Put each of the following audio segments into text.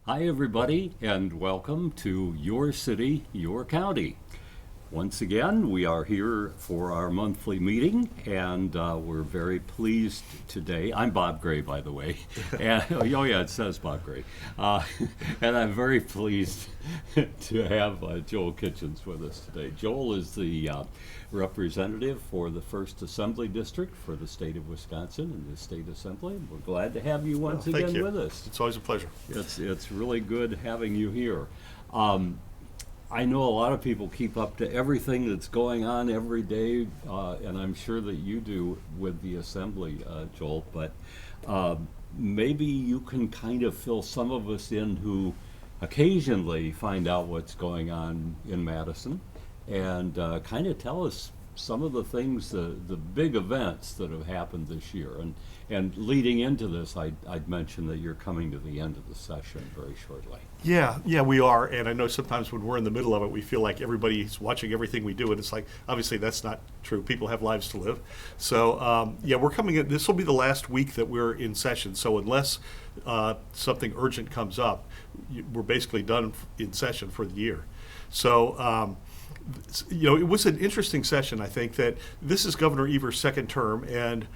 Hi, everybody, and welcome to Your City, Your County. Once again, we are here for our monthly meeting, and we're very pleased today. I'm Bob Gray, by the way. And, oh, yeah, it says Bob Gray. And I'm very pleased to have Joel Kitchens with us today. Joel is the representative for the 1st Assembly District for the state of Wisconsin in the State Assembly. We're glad to have you once Thank again you. with us. It's always a pleasure. It's really good having you here. I know a lot of people keep up to everything that's going on every day, and I'm sure that you do with the assembly, Joel, but maybe you can kind of fill some of us in who occasionally find out what's going on in Madison and kind of tell us some of the things, the big events that have happened this year. And leading into this, I'd mention that you're coming to the end of the session very shortly. Yeah, we are. And I know sometimes when we're in the middle of it, we feel like everybody's watching everything we do. And it's like, obviously, that's not true. People have lives to live. So, we're coming in. This will be the last week that we're in session. So, unless something urgent comes up, we're basically done in session for the year. So, it was an interesting session. I think that this is Governor Evers' second term, and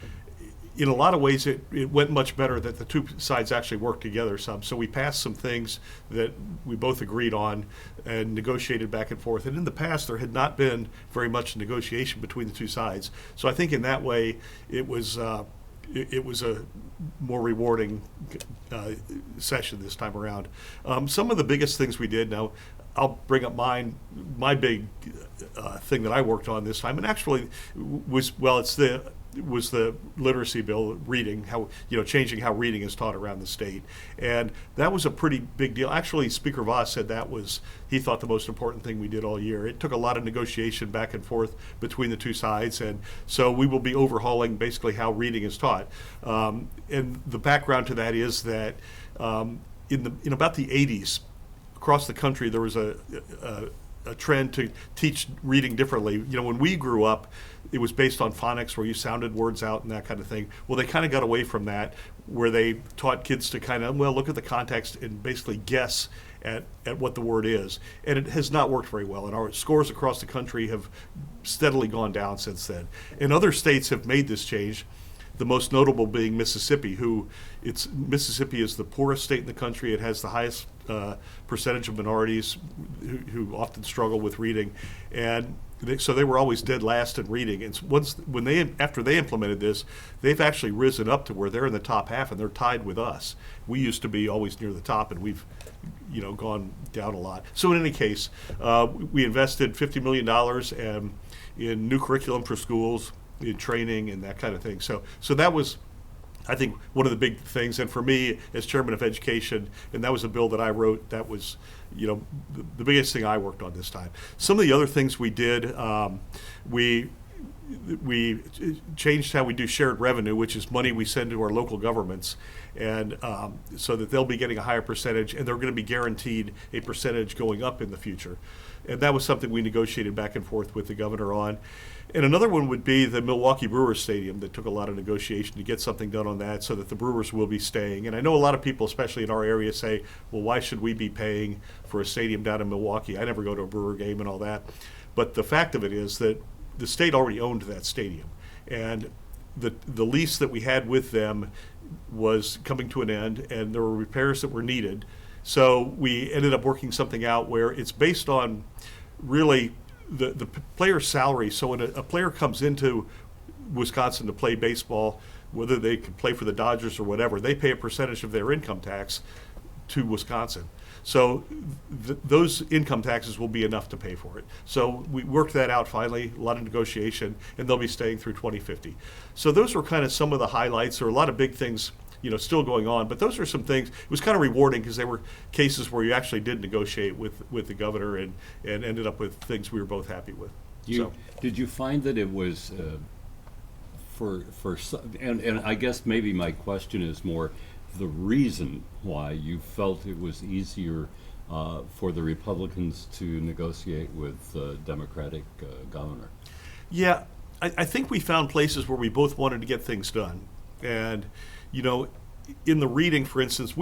in a lot of ways, it went much better that the two sides actually worked together some. So we passed some things that we both agreed on and negotiated back and forth. And in the past, there had not been very much negotiation between the two sides. So I think in that way, it was a more rewarding session this time around. Some of the biggest things we did now. I'll bring up my big thing that I worked on this time, and actually was the literacy bill, reading, how changing how reading is taught around the state, and that was a pretty big deal. Actually, Speaker Voss said he thought the most important thing we did all year. It took a lot of negotiation back and forth between the two sides, and so we will be overhauling basically how reading is taught. And the background to that is that in about the 80s. Across the country, there was a trend to teach reading differently. When we grew up, it was based on phonics, where you sounded words out and that kind of thing. Well, they kind of got away from that, where they taught kids to kind of, look at the context and basically guess at what the word is. And it has not worked very well. And our scores across the country have steadily gone down since then. And other states have made this change. The most notable being Mississippi, Mississippi is the poorest state in the country. It has the highest percentage of minorities who often struggle with reading, and so they were always dead last in reading. And after they implemented this, they've actually risen up to where they're in the top half, and they're tied with us. We used to be always near the top, and we've gone down a lot. So in any case, we invested $50 million in new curriculum for schools, in training and that kind of thing. So that was, I think, one of the big things. And for me, as chairman of education, and that was a bill that I wrote, that was, the biggest thing I worked on this time. Some of the other things we did, we changed how we do shared revenue, which is money we send to our local governments, and so that they'll be getting a higher percentage, and they're going to be guaranteed a percentage going up in the future. And that was something we negotiated back and forth with the governor on. And another one would be the Milwaukee Brewers Stadium that took a lot of negotiation to get something done on that so that the Brewers will be staying. And I know a lot of people, especially in our area, say, well, why should we be paying for a stadium down in Milwaukee? I never go to a Brewer game and all that. But the fact of it is that the state already owned that stadium. And the lease that we had with them was coming to an end, and there were repairs that were needed. So we ended up working something out where it's based on really the player's salary. So when a player comes into Wisconsin to play baseball, whether they can play for the Dodgers or whatever, they pay a percentage of their income tax to Wisconsin. So those income taxes will be enough to pay for it. So we worked that out finally, a lot of negotiation, and they'll be staying through 2050. So those were kind of some of the highlights. There are a lot of big things still going on, but those are some things. It was kind of rewarding because they were cases where you actually did negotiate with the governor and ended up with things we were both happy with. Did you find that it was and I guess maybe my question is more the reason why you felt it was easier for the Republicans to negotiate with the Democratic governor? Yeah, I think we found places where we both wanted to get things done. And, in the reading, for instance,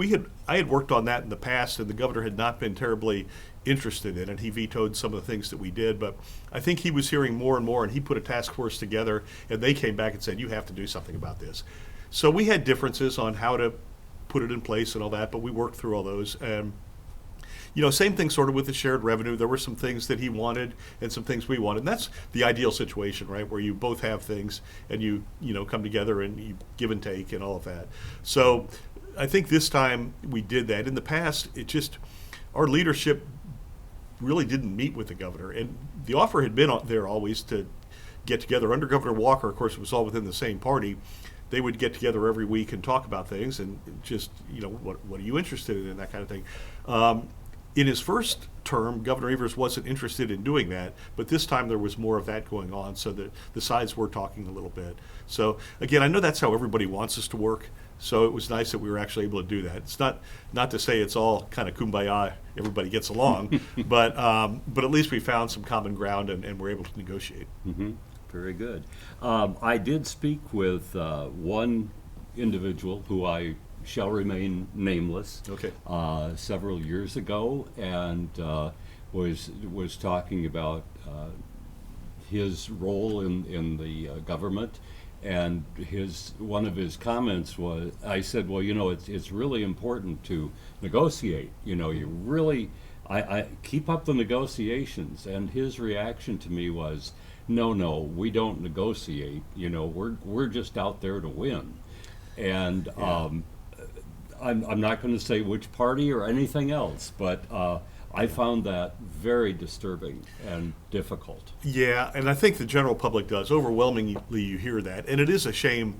I had worked on that in the past, and the governor had not been terribly interested in it. He vetoed some of the things that we did, but I think he was hearing more and more, and he put a task force together, and they came back and said, you have to do something about this. So we had differences on how to put it in place and all that, but we worked through all those. And same thing sort of with the shared revenue. There were some things that he wanted and some things we wanted. And that's the ideal situation, right, where you both have things and you come together and you give and take and all of that. So I think this time we did that. In the past, our leadership really didn't meet with the governor. And the offer had been there always to get together. Under Governor Walker, of course, it was all within the same party. They would get together every week and talk about things and just, what are you interested in, that kind of thing. In his first term, Governor Evers wasn't interested in doing that, but this time there was more of that going on, so that the sides were talking a little bit. So again, I know that's how everybody wants us to work, so it was nice that we were actually able to do that. It's not to say it's all kind of kumbaya, everybody gets along, but at least we found some common ground and were able to negotiate. Mm-hmm. Very good. I did speak with one individual who I shall remain nameless. Okay. Several years ago, and was talking about his role in the government, and one of his comments was, I said, well, it's really important to negotiate. You really, I keep up the negotiations, and his reaction to me was, no, we don't negotiate. We're just out there to win, and. Yeah. I'm not going to say which party or anything else, but I found that very disturbing and difficult. Yeah, and I think the general public does. Overwhelmingly, you hear that. And it is a shame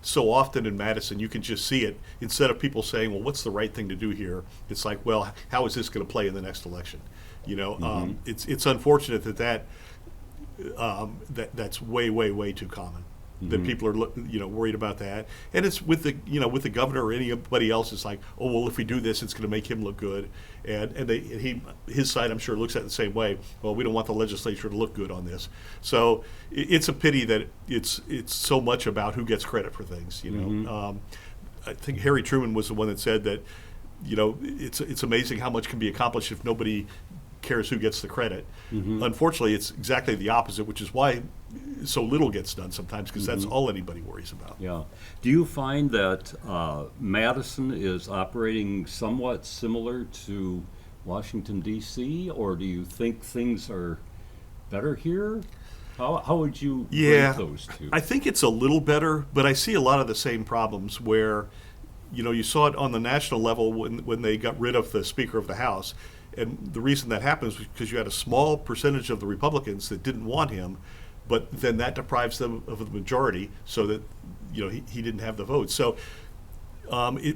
so often in Madison, you can just see it. Instead of people saying, well, what's the right thing to do here? It's like, well, how is this going to play in the next election? Mm-hmm. It's unfortunate that's way, way, way too common. That Mm-hmm. people are, worried about that, and it's with the governor or anybody else. It's like, oh well, if we do this, it's going to make him look good, and his side, I'm sure, looks at it the same way. Well, we don't want the legislature to look good on this, so it's a pity that it's so much about who gets credit for things. Mm-hmm. I think Harry Truman was the one that said that, it's amazing how much can be accomplished if nobody cares who gets the credit. Mm-hmm. Unfortunately, it's exactly the opposite, which is why so little gets done sometimes, because Mm-hmm. that's all anybody worries about. Yeah. Do you find that Madison is operating somewhat similar to Washington, D.C., or do you think things are better here? How would you rate those two? I think it's a little better, but I see a lot of the same problems where, you saw it on the national level when they got rid of the Speaker of the House. And the reason that happens is because you had a small percentage of the Republicans that didn't want him, but then that deprives them of the majority, so that he didn't have the votes. So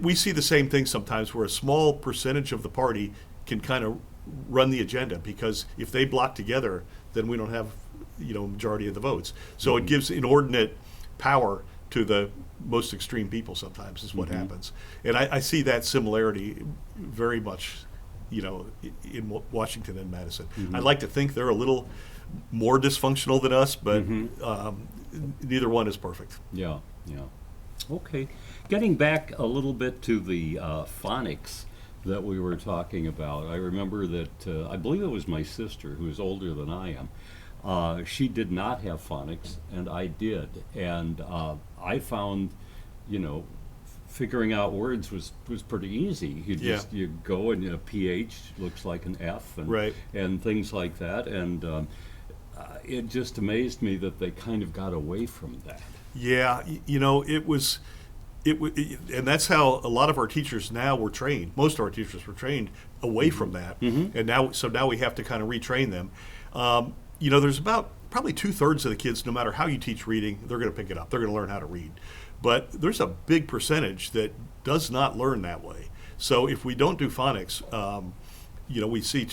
we see the same thing sometimes, where a small percentage of the party can kind of run the agenda, because if they block together, then we don't have majority of the votes. So Mm-hmm. it gives inordinate power to the most extreme people. Sometimes is what Mm-hmm. happens, and I see that similarity very much. In Washington and Madison. Mm-hmm. I'd like to think they're a little more dysfunctional than us, but Mm-hmm. neither one is perfect. Yeah. Okay. Getting back a little bit to the phonics that we were talking about, I remember that I believe it was my sister, who is older than I am. She did not have phonics, and I did. And I found, figuring out words was pretty easy. You go and a PH looks like an F, and Right. and things like that. And it just amazed me that they kind of got away from that. Yeah, and that's how a lot of our teachers now were trained. Most of our teachers were trained away from that, and now we have to kind of retrain them. There's about probably 2/3 of the kids, no matter how you teach reading, they're going to pick it up. They're going to learn how to read. But there's a big percentage that does not learn that way. So if we don't do phonics, we see.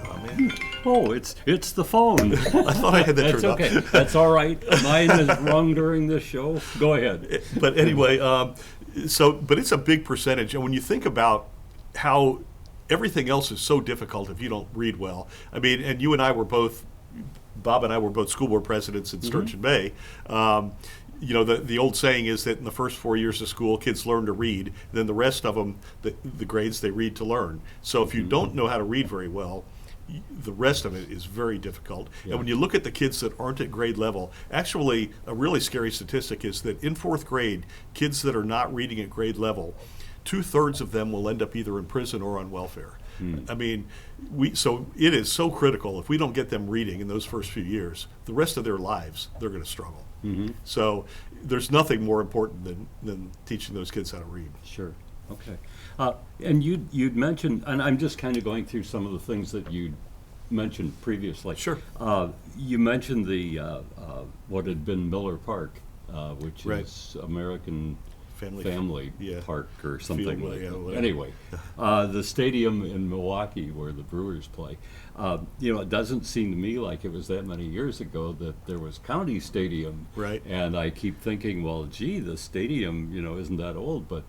Oh man! Oh, it's the phone. I thought I had that That's turned okay. off. That's all right. Mine is rung during this show. Go ahead. But anyway, but it's a big percentage, and when you think about how everything else is so difficult if you don't read well. I mean, and Bob and I were both school board presidents in Sturgeon Bay. you know, the old saying is that in the first 4 years of school, kids learn to read. Then the rest of them, the grades, they read to learn. So if you don't know how to read very well, the rest of it is very difficult. Yeah. And when you look at the kids that aren't at grade level, actually a really scary statistic is that in fourth grade, kids that are not reading at grade level, 2/3 of them will end up either in prison or on welfare. I mean, so it is so critical. If we don't get them reading in those first few years, the rest of their lives, they're going to struggle. So there's nothing more important than teaching those kids how to read. Sure. Okay. And you'd mentioned, and I'm just kind of going through some of the things that you mentioned previously. Sure. You mentioned the what had been Miller Park, which Right. is American Family, yeah. Park or something Field, like yeah, that. whatever. Anyway, the stadium in Milwaukee where the Brewers play, it doesn't seem to me like it was that many years ago that there was County Stadium. Right. And I keep thinking, well, gee, the stadium, isn't that old, but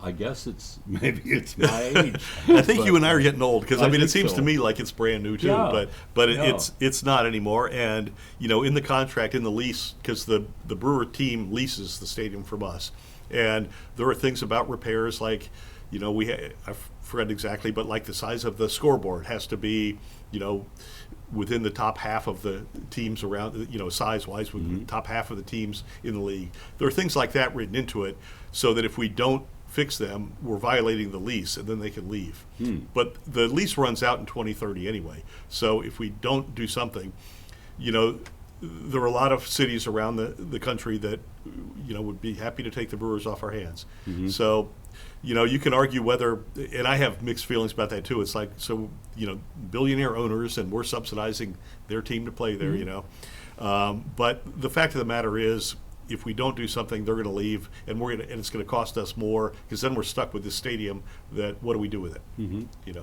I guess maybe it's my age. I think But, you and I are getting old because I it think seems so. to me like it's brand new too, Yeah. but Yeah. it's not anymore. And in the contract, in the lease, because the Brewer team leases the stadium from us, and there are things about repairs like, I forget exactly, but like the size of the scoreboard has to be, within the top half of the teams around, size-wise, within the top half of the teams in the league. There are things like that written into it, so that if we don't fix them, we're violating the lease, and then they can leave. But the lease runs out in 2030 anyway. So if we don't do something, there are a lot of cities around the country that would be happy to take the Brewers off our hands. So you can argue whether, and I have mixed feelings about that too. It's like, so billionaire owners, and we're subsidizing their team to play there. But the fact of the matter is, if we don't do something, they're going to leave, and it's going to cost us more, because then we're stuck with this stadium. That what do we do with it?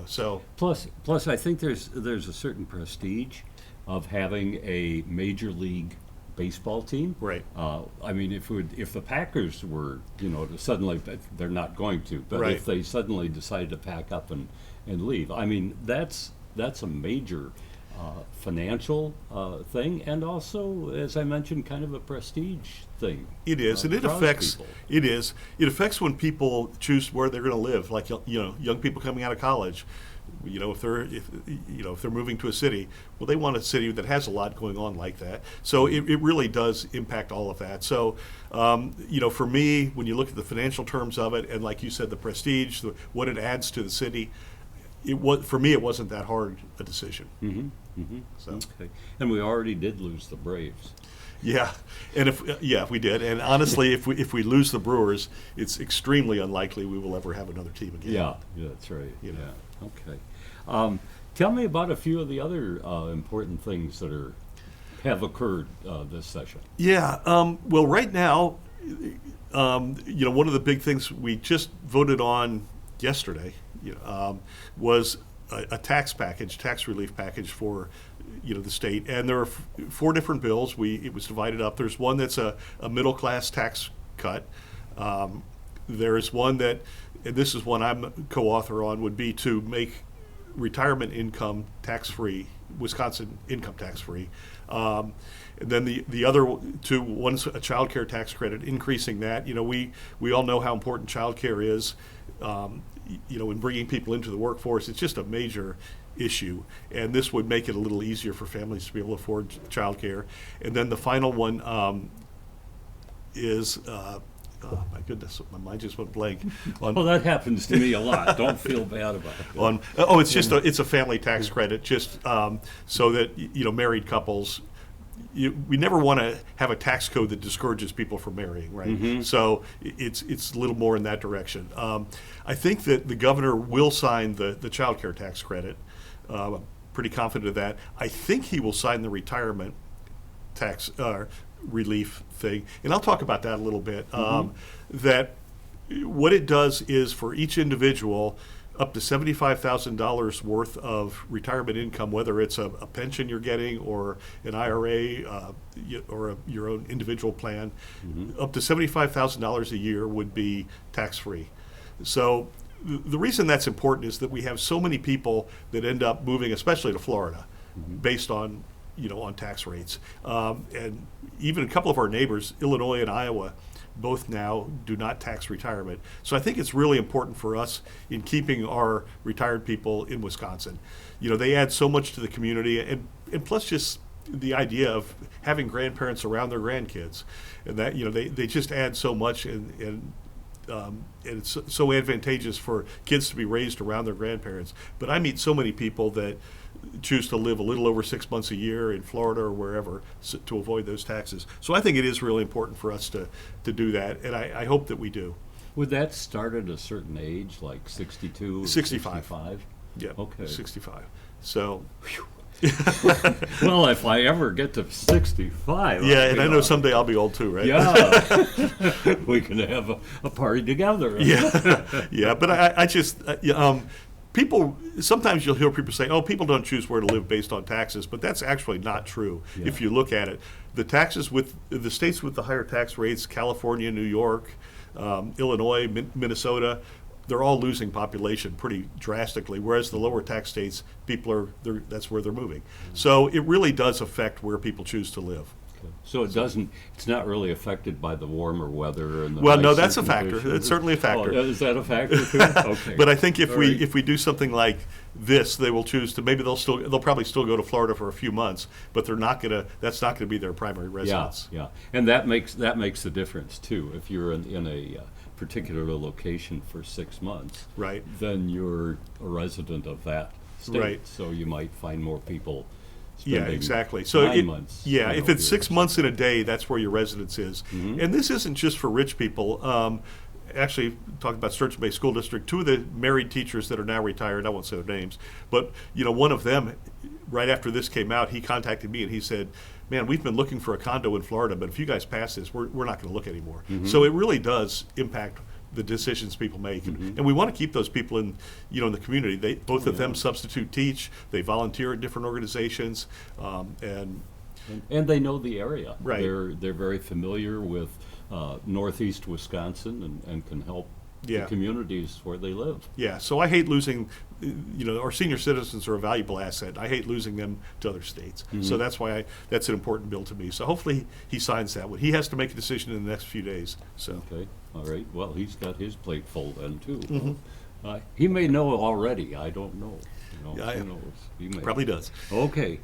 So Plus, I think there's a certain prestige of having a major league baseball team. Right. I mean, if the Packers were, to suddenly, they're not going to, but Right. if they suddenly decided to pack up and leave, I mean, that's a major financial thing, and also, as I mentioned, kind of a prestige thing. it is, and it draws affects. people. It is. It affects when people choose where they're going to live. Like young people coming out of college. If they're moving to a city, well, they want a city that has a lot going on like that. So it really does impact all of that. So, for me, when you look at the financial terms of it, and like you said, the prestige, what it adds to the city, for me, it wasn't that hard a decision. So, Okay. And we already did lose the Braves. yeah, and if we did, and honestly, if we lose the Brewers, it's extremely unlikely we will ever have another team again. Yeah, that's right. You know. Yeah. Okay. Tell me about a few of the other important things that have occurred this session. Yeah. Well, right now, one of the big things we just voted on yesterday was a tax relief package for the state, and there are 4 different bills. It was divided up. There's one that's a middle class tax cut. There's one that, and this is one I'm co-author on, would be to make retirement income tax-free, Wisconsin income tax-free. And then the other 2, one's a child care tax credit, increasing that. We all know how important child care is, in bringing people into the workforce. It's just a major issue, and this would make it a little easier for families to be able to afford child care. And then the final one is, oh my goodness, my mind just went blank. Well, that happens to me a lot. Don't feel bad about it. It's a family tax credit, just so that married couples. We never want to have a tax code that discourages people from marrying, right? So it's a little more in that direction. I think that the governor will sign the child care tax credit. I'm pretty confident of that. I think he will sign the retirement tax relief thing, and I'll talk about that a little bit. That what it does is, for each individual, up to $75,000 worth of retirement income, whether it's a pension you're getting or an IRA or your own individual plan, up to $75,000 a year would be tax-free. So the reason that's important is that we have so many people that end up moving, especially to Florida, based on on tax rates. And even a couple of our neighbors, Illinois and Iowa, both now do not tax retirement. So I think it's really important for us in keeping our retired people in Wisconsin. They add so much to the community, and plus just the idea of having grandparents around their grandkids, and that they just add so much, and it's so advantageous for kids to be raised around their grandparents. But I meet so many people that choose to live a little over 6 months a year in Florida or wherever to avoid those taxes. So I think it is really important for us to do that, and I hope that we do. Would that start at a certain age, like 62 or 65. 65? Yeah, Okay. 65. So, Well, if I ever get to 65. yeah, I'll and be I know all- someday I'll be old too, right? Yeah. We can have a party together. Yeah, but I just, people, sometimes you'll hear people say, oh, people don't choose where to live based on taxes, but that's actually not true Yeah. if you look at it. The taxes with the states with the higher tax rates, California, New York, Illinois, Minnesota, they're all losing population pretty drastically, whereas the lower tax states, that's where they're moving. So it really does affect where people choose to live. So it's not really affected by the warmer weather and the Well, no, nicer that's a factor. conditions? It's certainly a factor. Oh, is that a factor too? Okay. But I think if All we right. if we do something like this, they will choose to, maybe they'll probably still go to Florida for a few months, but that's not gonna be their primary residence. Yeah, and that makes the difference too. If you're in a particular location for 6 months, Right. then you're a resident of that state. Right. So you might find more people Yeah, spending exactly. So 9 months. yeah, you if know, it's here. 6 months in a day, that's where your residence is. And this isn't just for rich people. Actually, talking about Sturgeon Bay School District, two of the married teachers that are now retired, I won't say their names, but one of them, right after this came out, he contacted me and he said, man, we've been looking for a condo in Florida, but if you guys pass this, we're not going to look anymore. So it really does impact the decisions people make, and we want to keep those people in the community. Both of them substitute teach, they volunteer at different organizations, and And they know the area. Right. They're very familiar with northeast Wisconsin and can help Yeah. the communities where they live. yeah. So I hate losing. Our senior citizens are a valuable asset. I hate losing them to other states. So that's why that's an important bill to me. So hopefully he signs that one. He has to make a decision in the next few days. So. Okay, all right. Well, he's got his plate full then too. Mm-hmm. He may know already. I don't know. Yeah, Who knows? He may. Probably does. Okay.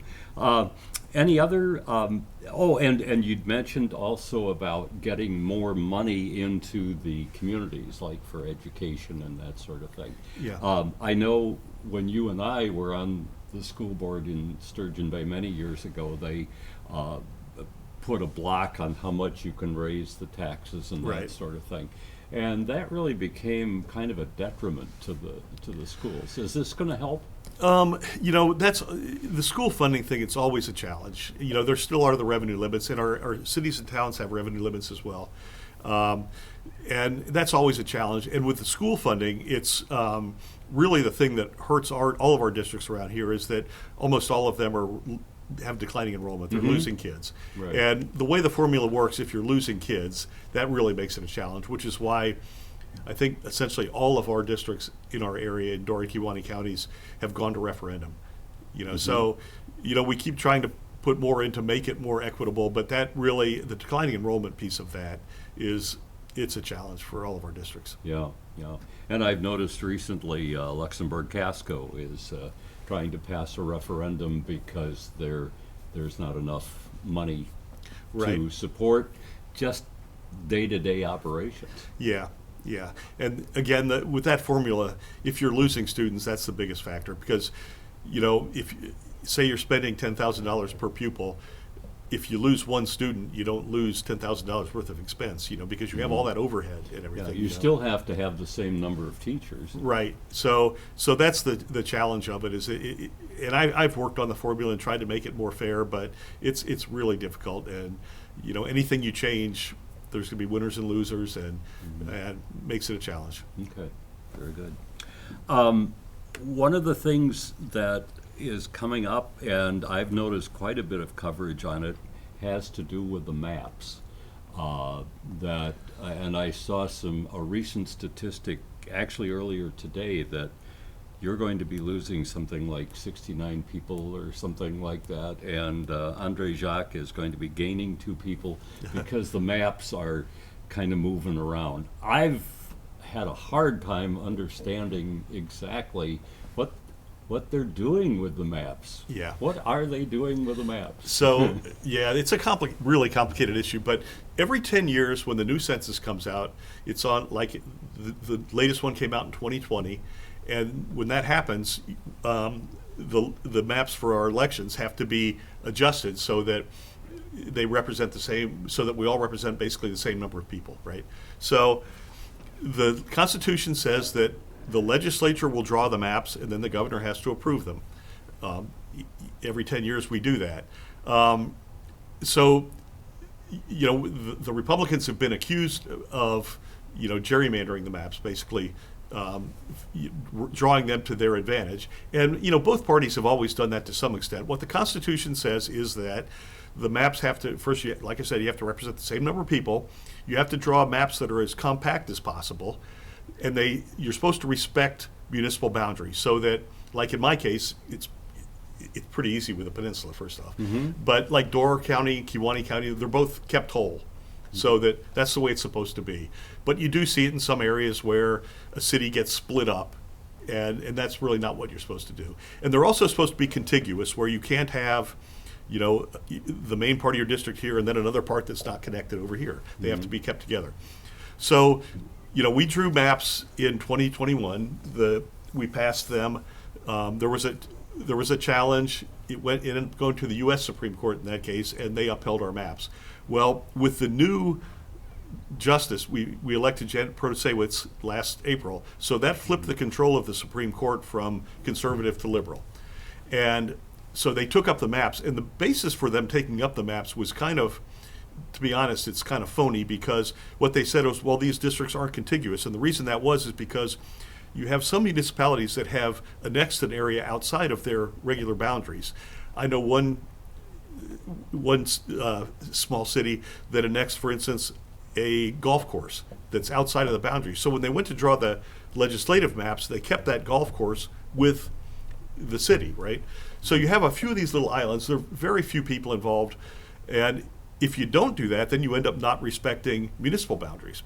Any other? And you'd mentioned also about getting more money into the communities, like for education and that sort of thing. Yeah. I know when you and I were on the school board in Sturgeon Bay many years ago, they put a block on how much you can raise the taxes and Right. that sort of thing. And that really became kind of a detriment to the schools. Is this going to help? That's the school funding thing. It's always a challenge. There still are the revenue limits, and our cities and towns have revenue limits as well. And that's always a challenge. And with the school funding, it's really the thing that hurts all of our districts around here is that almost all of them have declining enrollment. They're losing kids. Right. And the way the formula works, if you're losing kids, that really makes it a challenge, which is why I think essentially all of our districts in our area, in Door and Kewaunee counties, have gone to referendum. So, we keep trying to put more in to make it more equitable, but that really, the declining enrollment piece of that it's a challenge for all of our districts. Yeah, yeah. And I've noticed recently Luxembourg Casco is trying to pass a referendum because there's not enough money to Right. support just day-to-day operations. Yeah, yeah. And again, with that formula, if you're losing students, that's the biggest factor because, if say you're spending $10,000 per pupil, if you lose one student, you don't lose $10,000 worth of expense, because you have all that overhead and Yeah, everything. you still have to have the same number of teachers. Right. So that's the challenge of it. And I've worked on the formula and tried to make it more fair, but it's really difficult. And anything you change, there's going to be winners and losers, and makes it a challenge. Okay, very good. One of the things that is coming up, and I've noticed quite a bit of coverage on it, has to do with the maps. And I saw a recent statistic, actually earlier today, that you're going to be losing something like 69 people or something like that, and Andre Jacques is going to be gaining 2 people because the maps are kind of moving around. I've had a hard time understanding exactly what they're doing with the maps. Yeah. What are they doing with the maps? So, yeah, it's a really complicated issue, but every 10 years when the new census comes out, it's on, like, the latest one came out in 2020, and when that happens, the maps for our elections have to be adjusted so that they represent the same, so that we all represent basically the same number of people, right? So the Constitution says that the legislature will draw the maps, and then the governor has to approve them. Every 10 years we do that. So, the Republicans have been accused of, gerrymandering the maps, basically drawing them to their advantage. And, both parties have always done that to some extent. What the Constitution says is that the maps have to, first, like I said, you have to represent the same number of people. You have to draw maps that are as compact as possible. And you're supposed to respect municipal boundaries, so that, like in my case, it's pretty easy with the peninsula, first off. But like Door County, Kewaunee County, they're both kept whole, so that's the way it's supposed to be. But you do see it in some areas where a city gets split up, and that's really not what you're supposed to do. And they're also supposed to be contiguous, where you can't have, the main part of your district here and then another part that's not connected over here. They have to be kept together. So, we drew maps in 2021. We passed them. There was a challenge. It went in and going to the U.S. Supreme Court in that case, and they upheld our maps. Well, with the new justice, we elected Janet Protasiewicz last April, so that flipped the control of the Supreme Court from conservative to liberal. And so they took up the maps, and the basis for them taking up the maps was kind of, to be honest, it's kind of phony, because what they said was, well, these districts aren't contiguous. And the reason that was is because you have some municipalities that have annexed an area outside of their regular boundaries. I know one small city that annexed, for instance, a golf course that's outside of the boundaries. So when they went to draw the legislative maps, they kept that golf course with the city, right? So you have a few of these little islands. There are very few people involved, and if you don't do that, then you end up not respecting municipal boundaries.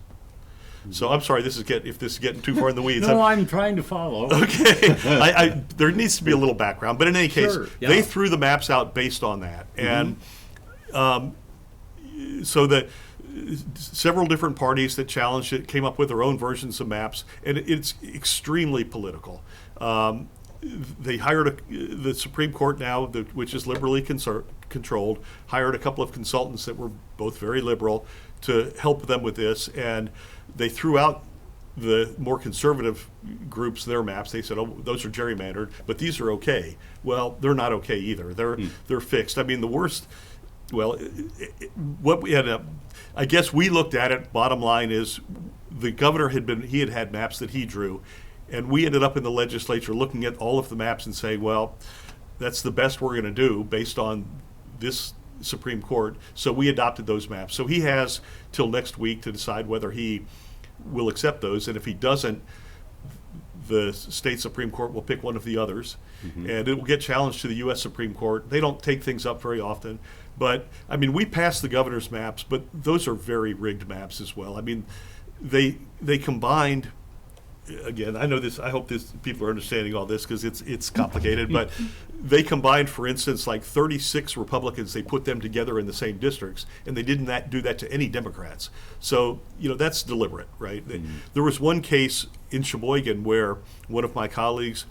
So I'm sorry, if this is getting too far in the weeds. No, I'm trying to follow. Okay, there needs to be a little background, but in any case, Sure, yeah. They threw the maps out based on that, and so that several different parties that challenged it came up with their own versions of maps, and it's extremely political. They hired the Supreme Court now, which is liberally controlled, hired a couple of consultants that were both very liberal to help them with this, and they threw out the more conservative groups their maps. They said, oh, those are gerrymandered, but these are okay. Well, they're not okay either. They're fixed. I mean, the worst, well, what we had, I guess we looked at it, bottom line is the governor had maps that he drew, and we ended up in the legislature looking at all of the maps and saying, well, that's the best we're going to do based on this Supreme Court. So we adopted those maps. So he has till next week to decide whether he will accept those. And if he doesn't, the state Supreme Court will pick one of the others. And it will get challenged to the U.S. Supreme Court. They don't take things up very often. But, I mean, we passed the governor's maps, but those are very rigged maps as well. I mean, they combined, again, I hope people are understanding all this because it's complicated, but they combined, for instance, like 36 Republicans, they put them together in the same districts, and they didn't do that to any Democrats. So, that's deliberate, right? There was one case in Sheboygan where one of my colleagues,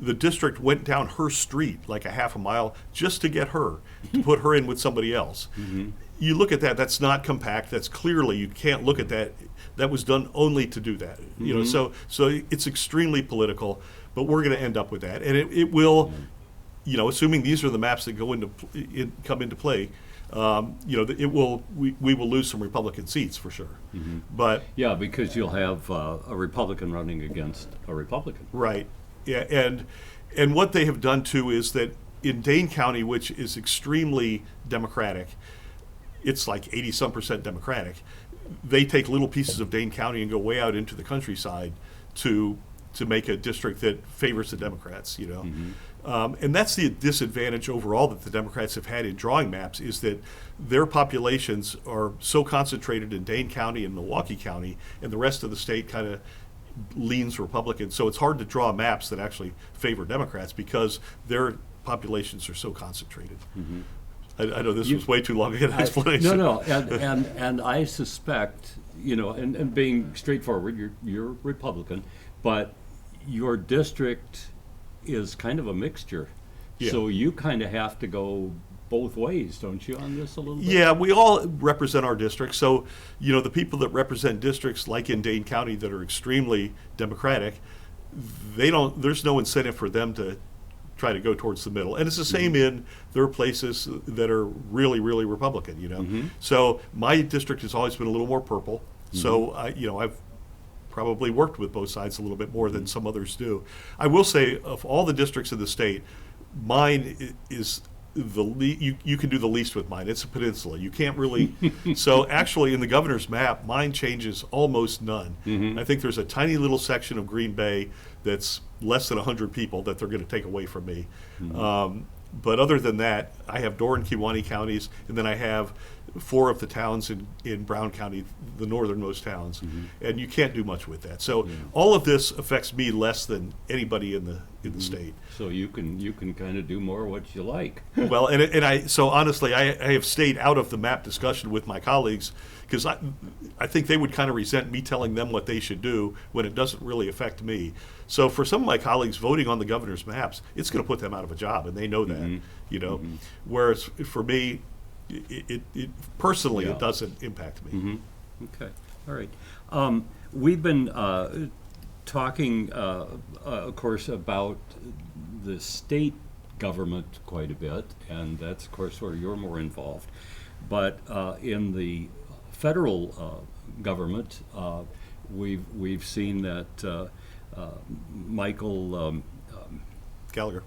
the district went down her street like a half a mile just to get her, to put her in with somebody else. You look at that, that's not compact, that's clearly, you can't look at that. That was done only to do that, so it's extremely political, but we're going to end up with that, and it will, assuming these are the maps that come into play, we will lose some Republican seats for sure. But Yeah, because you'll have a Republican running against a Republican. right, yeah, and what they have done too is that in Dane County, which is extremely Democratic, it's like 80-some% Democratic. They take little pieces of Dane County and go way out into the countryside to to make a district that favors the Democrats, you know. And that's the disadvantage overall that the Democrats have had in drawing maps, is that their populations are so concentrated in Dane County and Milwaukee County, and the rest of the state kind of leans Republican. So it's hard to draw maps that actually favor Democrats because their populations are so concentrated. I know this was way too long an explanation. No, and I suspect, you know, and being straightforward, you're Republican, but your district is kind of a mixture. Yeah. So you kind of have to go both ways, don't you, on this a little bit? Yeah, we all represent our districts. So, you know, the people that represent districts like in Dane County that are extremely Democratic, there's no incentive for them to try to go towards the middle. And it's the same in there are places that are really, really Republican, you know. So my district has always been a little more purple. So, you know, I've probably worked with both sides a little bit more than some others do. I will say, of all the districts in the state, mine is you can do the least with mine. It's a peninsula. You can't really. So actually, in the governor's map, mine changes almost none. I think there's a tiny little section of Green Bay that's less than 100 people that they're going to take away from me. But other than that, I have Door and Kewaunee counties, and then I have 4 of the towns in Brown County, the northernmost towns, and you can't do much with that. So all of this affects me less than anybody in the state. So you can kind of do more what you like. Well, so honestly, I have stayed out of the map discussion with my colleagues because I think they would kind of resent me telling them what they should do when it doesn't really affect me. So for some of my colleagues, voting on the governor's maps, it's going to put them out of a job, and they know that, you know. Whereas for me, it personally, it doesn't impact me. Okay, all right. We've been talking, of course, about the state government quite a bit, and that's, of course, where you're more involved. But in the federal government, we've seen that Michael Gallagher.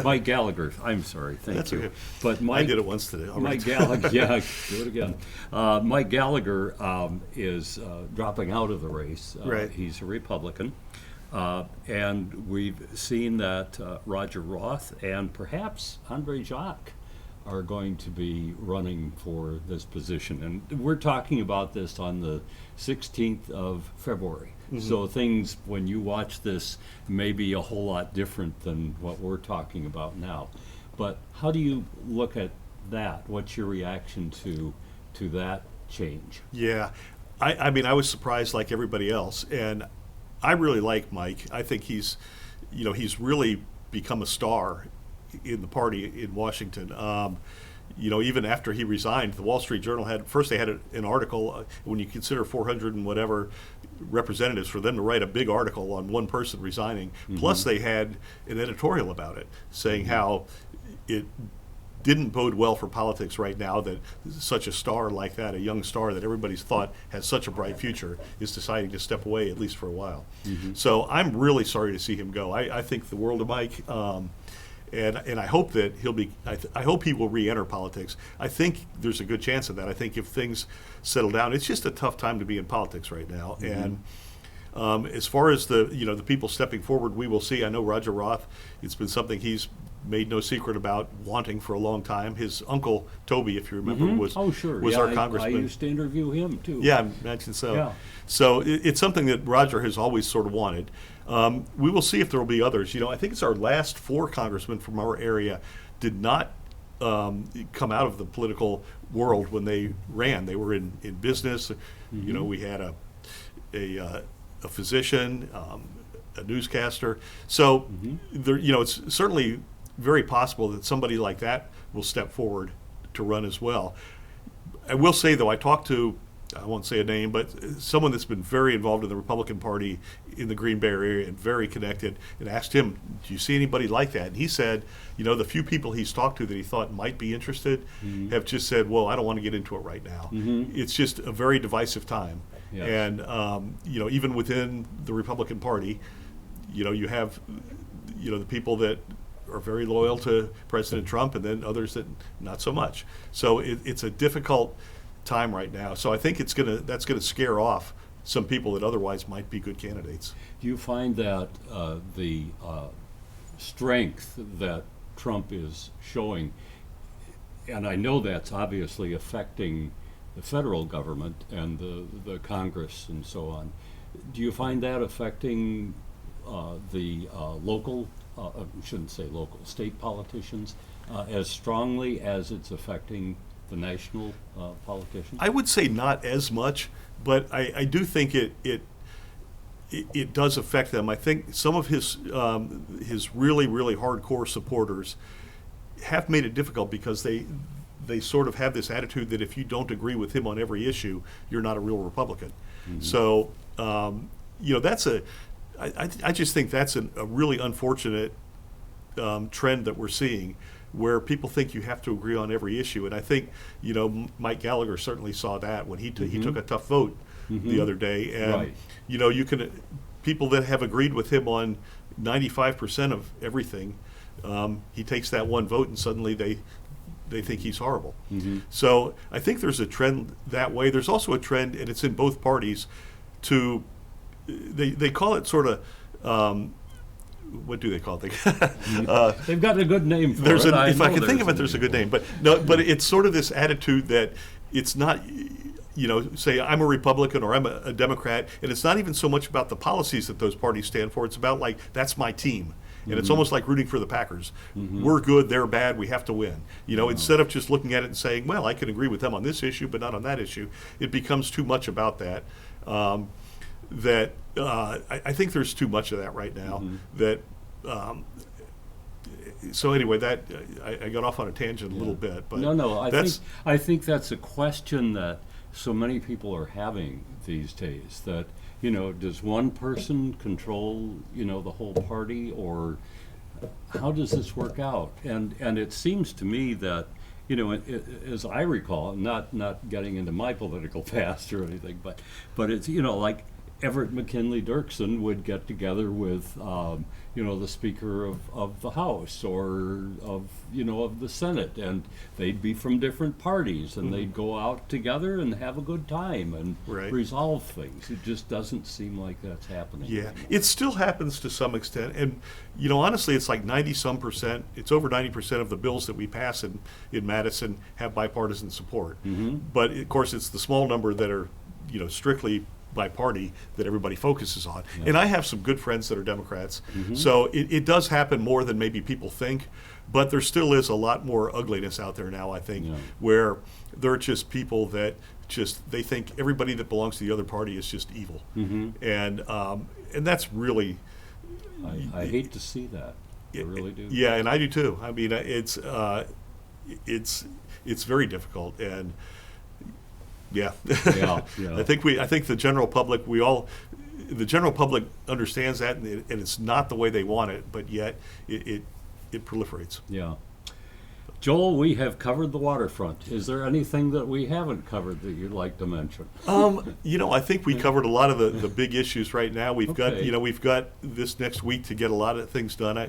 Mike Gallagher. I'm sorry, thank That's you. okay. But Mike, I did it once today. All Mike right. Gallagher, yeah, do it again. Mike Gallagher is dropping out of the race. Right. He's a Republican. And we've seen that Roger Roth and perhaps Andre Jacques are going to be running for this position. And we're talking about this on the 16th of February. So things, when you watch this, may be a whole lot different than what we're talking about now. But how do you look at that? What's your reaction to that change? Yeah, I mean, I was surprised like everybody else, and I really like Mike. I think he's really become a star in the party in Washington. You know, even after he resigned, the Wall Street Journal had an article. When you consider 400 and whatever representatives, for them to write a big article on one person resigning, plus they had an editorial about it, saying how it didn't bode well for politics right now that such a star like that, a young star that everybody's thought has such a bright future, is deciding to step away, at least for a while. So I'm really sorry to see him go. I think the world of Mike. And I hope that he'll be. I hope he will re-enter politics. I think there's a good chance of that. I think if things settle down, it's just a tough time to be in politics right now. And as far as the people stepping forward, we will see. I know Roger Roth. It's been something he's made no secret about wanting for a long time. His uncle Toby, if you remember, was our congressman. I used to interview him too. Yeah, I imagine so. Yeah. So it's something that Roger has always sort of wanted. We will see if there will be others. You know, I think it's our last 4 congressmen from our area did not come out of the political world when they ran. They were in business. You know, we had a physician, a newscaster. So there, you know, it's certainly very possible that somebody like that will step forward to run as well. I will say, though, I talked to, I won't say a name, but someone that's been very involved in the Republican Party in the Green Bay area and very connected, and asked him, do you see anybody like that? And he said, you know, the few people he's talked to that he thought might be interested have just said, well, I don't want to get into it right now. It's just a very divisive time. Yes. And, you know, even within the Republican Party, you know, you have, you know, the people that are very loyal to President Trump, and then others that not so much. So it's a difficult time right now. So I think that's gonna scare off some people that otherwise might be good candidates. Do you find that the strength that Trump is showing, and I know that's obviously affecting the federal government and the Congress and so on, do you find that affecting the local, I shouldn't say local, state politicians as strongly as it's affecting the national politicians? I would say not as much, but I do think it does affect them. I think some of his really, really hardcore supporters have made it difficult because they sort of have this attitude that if you don't agree with him on every issue, you're not a real Republican. Mm-hmm. So, that's I just think that's a really unfortunate trend that we're seeing, where people think you have to agree on every issue. And I think, Mike Gallagher certainly saw that when he took a tough vote the other day. And, right. You can, people that have agreed with him on 95% of everything, he takes that one vote and suddenly they think he's horrible. Mm-hmm. So I think there's a trend that way. There's also a trend, and it's in both parties, to, they call it sort of, what do they call it? They've got a good name for there's it. If I can think of it, there's a good name. But no, but it's sort of this attitude that it's not, say I'm a Republican or I'm a Democrat, and it's not even so much about the policies that those parties stand for. It's about, like, that's my team. And it's almost like rooting for the Packers. We're good, they're bad, we have to win. Instead of just looking at it and saying, well, I can agree with them on this issue, but not on that issue, it becomes too much about that. I think there's too much of that right now. So anyway, that I got off on a tangent a little bit, but no. I think that's a question that so many people are having these days. That does one person control the whole party, or how does this work out? And it seems to me that as I recall, not getting into my political past or anything, but it's like Everett McKinley Dirksen would get together with the Speaker of the House or of the Senate, and they'd be from different parties, and they'd go out together and have a good time and resolve things. It just doesn't seem like that's happening. Yeah, it still happens to some extent, and honestly, it's like 90-some%. It's over 90% of the bills that we pass in Madison have bipartisan support. But of course, it's the small number that are strictly by party that everybody focuses on. Yeah. And I have some good friends that are Democrats, so it does happen more than maybe people think, but there still is a lot more ugliness out there now, I think, where there are just people that they think everybody that belongs to the other party is just evil. And that's really... I hate to see that. I really do. Yeah, and I do too. I mean, it's very difficult, and yeah. I think the general public, the general public understands that, and it's not the way they want it, but yet it proliferates. Yeah. Joel, we have covered the waterfront. Is there anything that we haven't covered that you'd like to mention? I think we covered a lot of the big issues right now. We've got this next week to get a lot of things done. I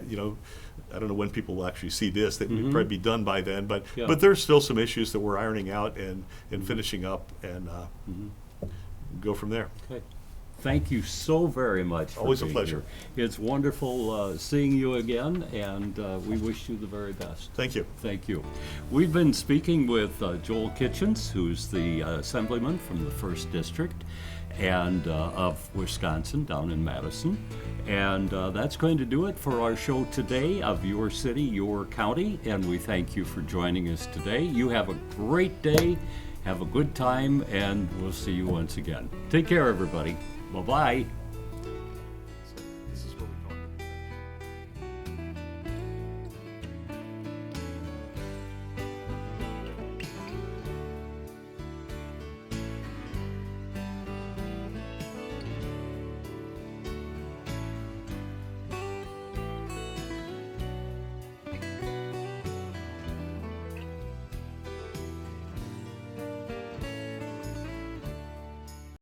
don't know when people will actually see this. That would probably be done by then. But there's still some issues that we're ironing out and finishing up, and go from there. Okay. Thank you so very much. Always a pleasure. Here. It's wonderful seeing you again, and we wish you the very best. Thank you. Thank you. We've been speaking with Joel Kitchens, who's the Assemblyman from the 1st District and of Wisconsin down in Madison. And that's going to do it for our show today of Your City, Your County, and we thank you for joining us today. You have a great day, have a good time, and we'll see you once again. Take care, everybody. Bye-bye.